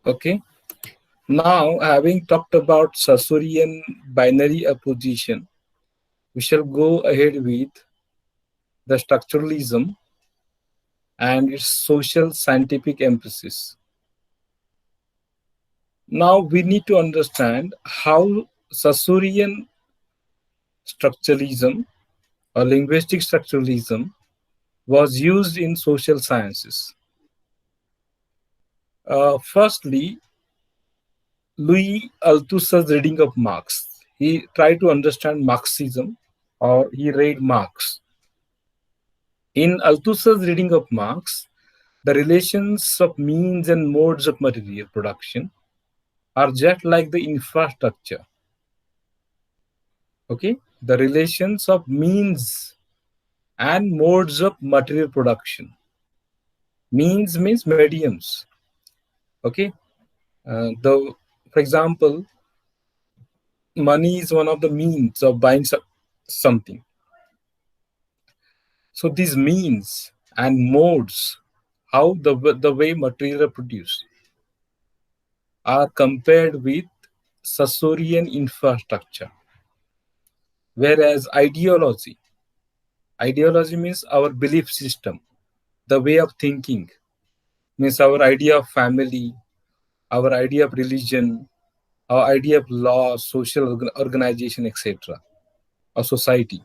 Okay. Now, having talked about Saussurean binary opposition, we shall go ahead with the structuralism and its social scientific emphasis. Now, we need to understand how Saussurean structuralism or linguistic structuralism was used in social sciences. Firstly, Louis Althusser's reading of Marx. He tried to understand Marxism, or he read Marx. In Althusser's reading of Marx, the relations of means and modes of material production are just like the infrastructure. Okay, the relations of means and modes of material production. Means means mediums. Okay, the for example, money is one of the means of buying something. So these means and modes, how the way material are produced, are compared with Saussurean infrastructure. Whereas ideology means our belief system, the way of thinking, means our idea of family, our idea of religion, our idea of law, social organization, etc., or society,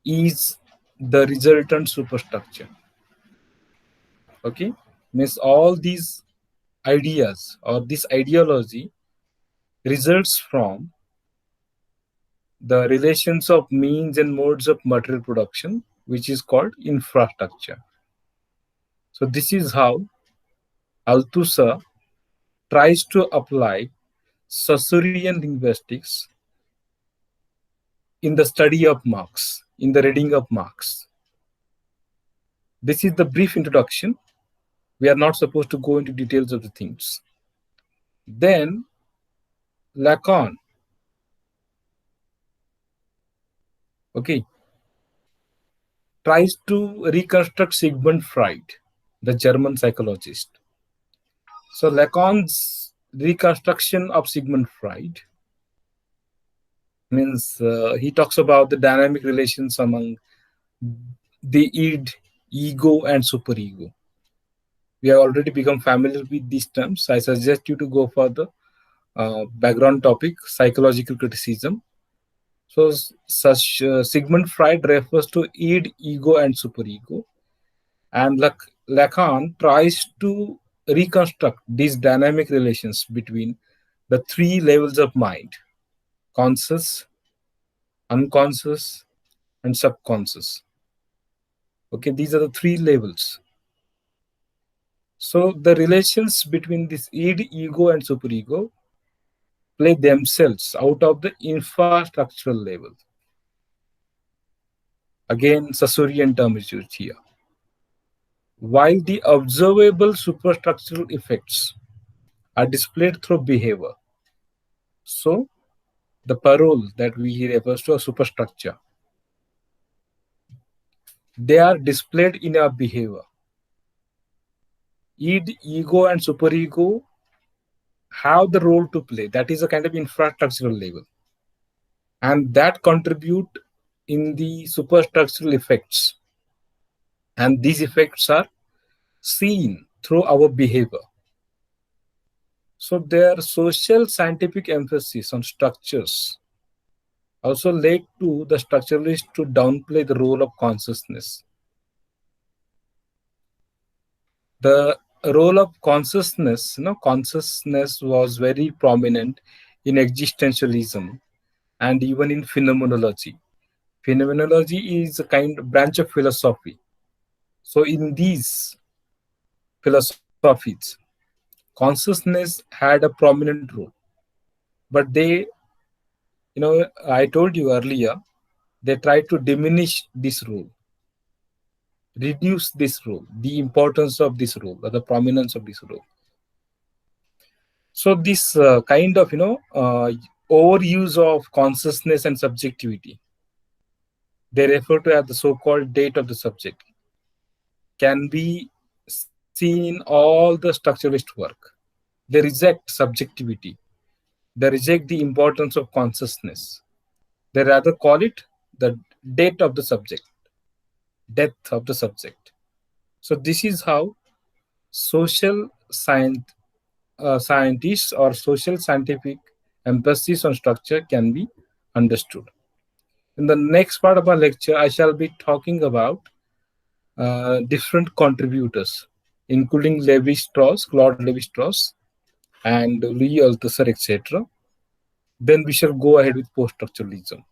is the resultant superstructure. Okay, means all these ideas or this ideology results from the relations of means and modes of material production, which is called infrastructure. So this is how Althusser tries to apply Saussurean linguistics in the study of Marx, in the reading of Marx. This is the brief introduction. We are not supposed to go into details of the things. Then Lacan, okay, tries to reconstruct Sigmund Freud, the German psychologist. So Lacan's reconstruction of Sigmund Freud means he talks about the dynamic relations among the id, ego, and superego. We have already become familiar with these terms. I suggest you to go for the background topic, psychological criticism. So, such Sigmund Freud refers to id, ego, and superego, and Lacan tries to reconstruct these dynamic relations between the three levels of mind: conscious, unconscious, and subconscious. Okay, these are the three levels. So the relations between this id, ego, and superego play themselves out of the infrastructural level. Again, Saussurean term is used here. While the observable superstructural effects are displayed through behavior. So the parole that we refers to a superstructure, they are displayed in our behavior. Id, ego, and superego have the role to play. That is a kind of infrastructural level. And that contribute in the superstructural effects. And these effects are seen through our behavior. So their social scientific emphasis on structures also led to the structuralists to downplay the role of consciousness. The role of consciousness, consciousness was very prominent in existentialism and even in phenomenology. Phenomenology is a kind of branch of philosophy. So in these philosophies, consciousness had a prominent role. But they, I told you earlier, they tried to diminish this role, reduce this role, the importance of this role, or the prominence of this role. So this kind of, overuse of consciousness and subjectivity, they refer to as the so-called date of the subject, can be seen in all the structuralist work. They reject subjectivity. They reject the importance of consciousness. They rather call it the death of the subject, death of the subject. So this is how social scientists or social scientific emphasis on structure can be understood. In the next part of our lecture, I shall be talking about different contributors, including Levi-Strauss, Claude Levi-Strauss, and Louis Althusser, etc. Then we shall go ahead with post-structuralism.